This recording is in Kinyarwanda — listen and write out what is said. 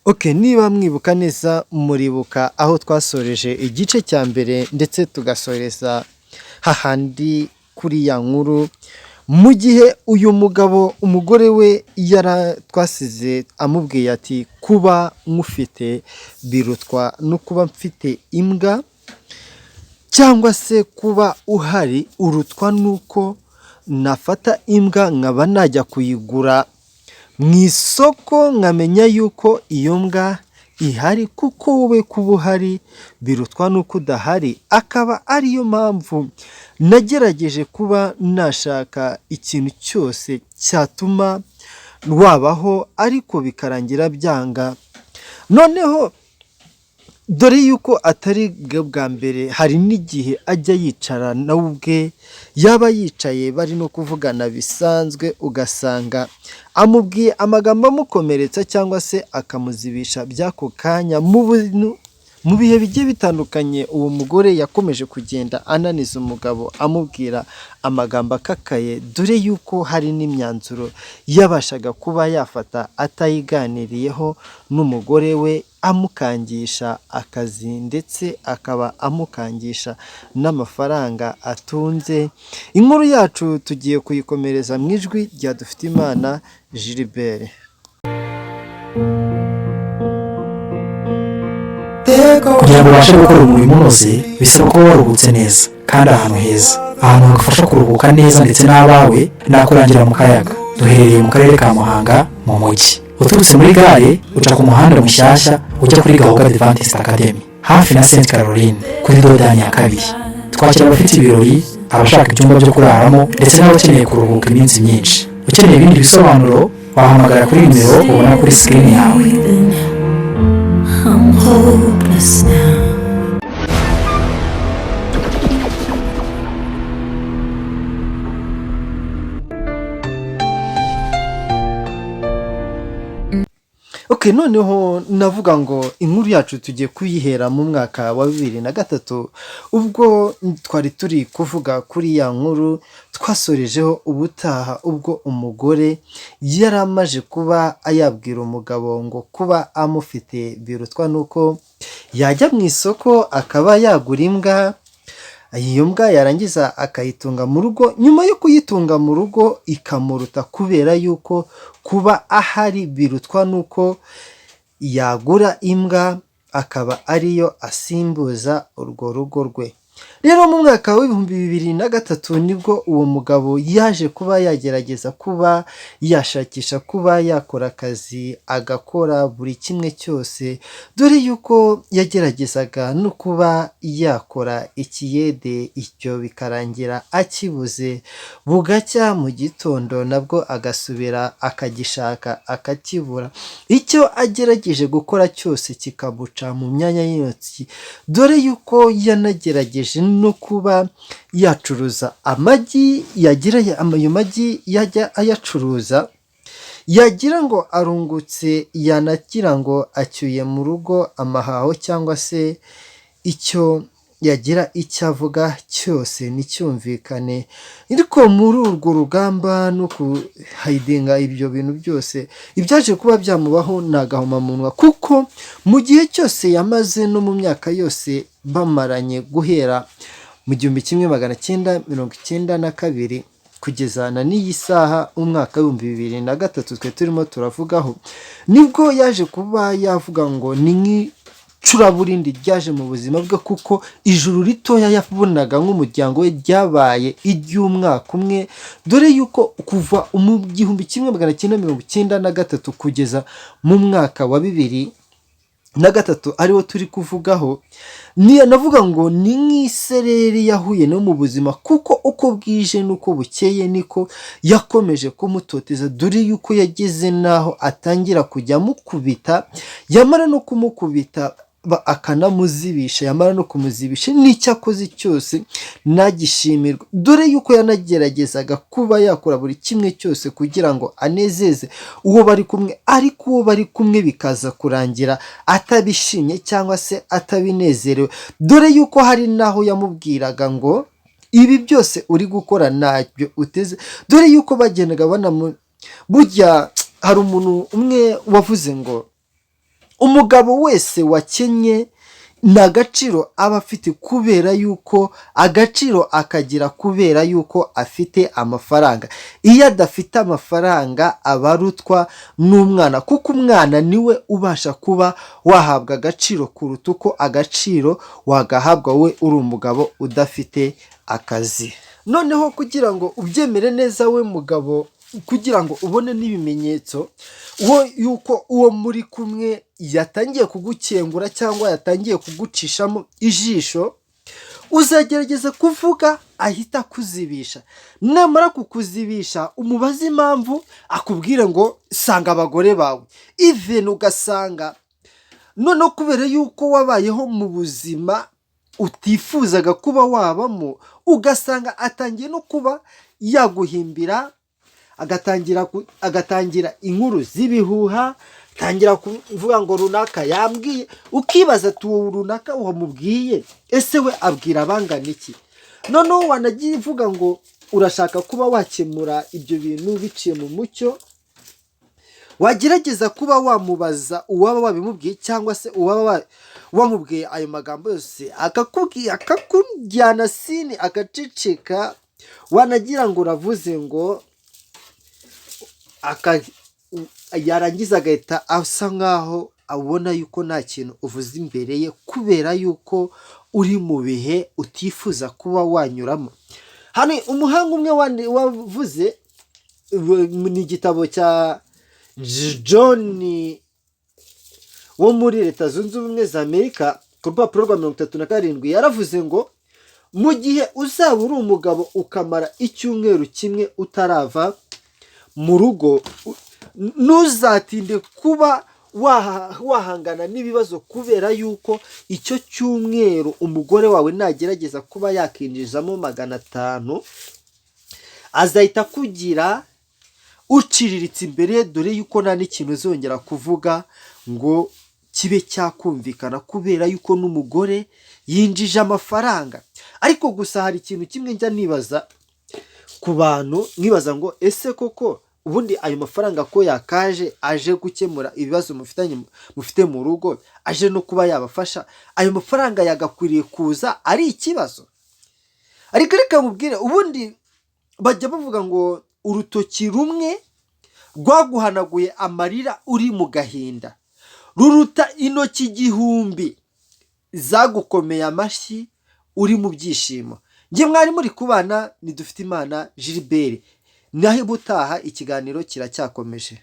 Niba mwibuka neza muribuka aho twasoreje igice cya mbere ndetse tugasoreza hahandi kuri ya nkuru, mu gihe uyu mugabo umugore we twasize amubwiye ati kuba mufite birutwa no kuba mfite imbwa, cyangwa se kuba uhari urutwa nuko nafata imbwa nkaba najya kuyigura mu isoko nkamenya yuko iyo mbwa ihari, kuko wowe kuba uhari birutwa nuko udahari. Akaba ariyo mpamvu nagerageje kuba nashaka ikintu cyose cyatuma wabaho ariko bikarangira byanga. Noneho dore yuko atari bwa mbere, hari n'igihe ajya yicara nawe ubwe, yaba yicaye bari no kuvugana bisanzwe ugasanga amubwiye amagambo amukomeretsa cyangwa se akamuzibisha by'ako kanya. Mu bihe bigiye bitandukanye uwo mugore yakomeje kugenda ananiza umugabo amubwira amagambo akakaye, dore yuko hari n'imyanzuro yabashaga kuba yafata atayiganiriyeho n'umugore we, amukangisha akazi ndetse akaba amukangisha n'amafaranga atunze. Inkuru yacu tugiye kuyikomereza mu ijwi rya Dufiteimana Gilbert. Kugira ngo ubashe gukora umurimo unoze bisaba kuba waruhutse neza kandi ahantu heza, ahantu hagufasha kuruhuka neza ndetse n'abawe nakurangira mu kayaga. Duherereye mu karere ka Muhanga mu mujyi, uturutse muri gare uca ku muhanda mushyashya ujya kuri Gahuga Adventist Academy hafi na Sainte Caroline kuri dodani ya kabiri. Twakira abafite ibirori, abashaka ibyumba byo kuraramo ndetse n'abakeneye kuruhuka iminsi myinshi. Ukeneye ibindi bisobanuro wahamagara kuri nimero ubona kuri screen yawe. I'm hopeless now. Noneho navuga ngo inkuru yacu tugiye kuyihera mu mwaka wa 2003, ubwo twari turi kuvuga kuri ya nkuru twasorejeho ubutaha, ubwo umugore yari amaje kuba ayabwira umugabo ngo kuba amufite birutwa nuko yajya mu isoko akaba yagura imbwa, iyo mbwa yarangiza akayitunga mu rugo, nyuma yo kuyitunga mu rugo ikamuruta kubera yuko kuba ahari birutwa nuko yagura imbwa akaba ariyo asimbuza urwo rugo rwe. Rero mu mwaka wa 2003 nibwo uwo mugabo yaje kuba yagerageza kuba yashakisha kuba yakora akazi, agakora buri kimwe cyose, dore yuko yageragezaga no kuba yakora ikiyede, icyo bikarangira akibuze. Bugacya mu gitondo nabwo agasubira akagishaka akakibura. Icyo agerageje gukora cyose kikabuca mu myanya y'intoki, dore yuko yanagerageje no kuba yacuruza amagi, yagira ayo magi yajya ayacuruza, yagira ngo arungutse, yanagira ngo acyuye mu rugo amahaho cyangwa se icyo yagira icyo avuga cyose nticyumvikane. Ariko muri urwo rugamba no kuhidinga ibyo bintu byose, ibyaje kuba byamubaho ni agahomamunwa, kuko mu gihe cyose yamaze no mu myaka yose bamaranye guhera mu 1992 kugeza na n'iyi saha umwaka wa 2003 twe turimo turavugaho, nibwo yaje kuba yavuga ngo ni nk'icuraburindi ryaje mu buzima bwe, kuko ijuru ritoya yabonaga nk'umuryango we ryabaye iry'umwaka umwe, dore yuko kuva mu 1993 kugeza mu mwaka wa 2003 ariwo turi kuvugaho, navuga ngo ni nk'isereri yahuye no mu buzima, kuko uko bwije nuko bukeye niko yakomeje kumutoteza, dore yuko yageze naho atangira kujya mukubita, yamara no kumukubita akanamuzibisha, yamara no kumuzibisha n'icyo akoze cyose nagishimirwa, dore yuko yanageragezaga kuba yakora buri kimwe cyose kugira ngo anezeze uwo bari kumwe, ariko uwo bari kumwe bikaza kurangira atabishimye cyangwa se atabinezerewe, dore yuko hari naho yamubwiraga ngo ibi byose uri gukora ntabyo uteze, dore yuko bagendaga burya hari umuntu umwe wavuze ngo umugabo wese wakennye nta gaciro aba afite kubera yuko agaciro akagira kubera yuko afite amafaranga. Iyo adafite amafaranga aba arutwa n'umwana, kuko umwana niwe ubasha kuba wahabwa agaciro kuruta uko agaciro wagahabwa we uri umugabo udafite akazi. Noneho kugira ngo ubyemere neza we mugabo, kugira ngo ubone n'ibimenyetso yuko uwo muri kumwe yatangiye kugukengura cyangwa yatangiye kugucishamo ijisho, uzagerageza kuvuga ahita akuzibisha. Namara kukuzibisha umubaze impamvu, akubwire ngo sanga abagore bawe. Even ugasanga noneho kubera yuko wabayeho mu buzima utifuzaga kuba wabamo, ugasanga atangiye no kuba yaguhimbira, agatangira inkuru z'ibihuha, tangira kuvuga ngo runaka yambwiye, ukibaza tuwo runaka wamubwiye ese we abwira abangana iki? Noneho wanagiye uvuga ngo urashaka kuba wakemura ibyo bintu biciye mu mucyo, wagerageza kuba wamubaza uwaba wabimubwiye cyangwa se uwaba wamubwiye ayo magambo yose, akakujyana sini agaceceka, wanagira ngo uravuze ngo yarangiza agahita asa nkaho abona yuko nta kintu uvuze imbere ye, kubera yuko uri mu bihe utifuza kuba wanyuramo. Hano umuhanga umwe wavuze ni igitabo cya John wo muri Leta Zunze Ubumwe za Amerika ku rupapuro rwa 37, yaravuze ngo mu gihe uzaba uri umugabo ukamara icyumweru kimwe utarava mu rugo, ntuzatinde kuba wahangana n'ibibazo, kubera yuko icyo cyumweru umugore wawe nagerageza kuba yakinjizamo 500 azahita kugira uciriritse imbere, dore yuko nta n'ikintu uzongera kuvuga ngo kibe cyakumvikana, kubera yuko n'umugore yinjije amafaranga. Ariko gusa hari ikintu kimwe njya nibaza ku bantu, nkibaza ngo ese koko ubundi ayo mafaranga ko yakaje aje gukemura ibibazo mufite mu rugo, aje no kuba yabafasha, ayo mafaranga yagakwiriye kuza ari ikibazo? Ariko reka mubwire, ubundi bajya bavuga ngo urutoki rumwe rwaguhanaguye amarira uri mu gahinda ruruta intoki 1000 zagukomeye amashyi uri mu byishimo. Nge mwari muri kubana ni Dufite Imana Gilbert, naho ubutaha ikiganiro kiracyakomeje.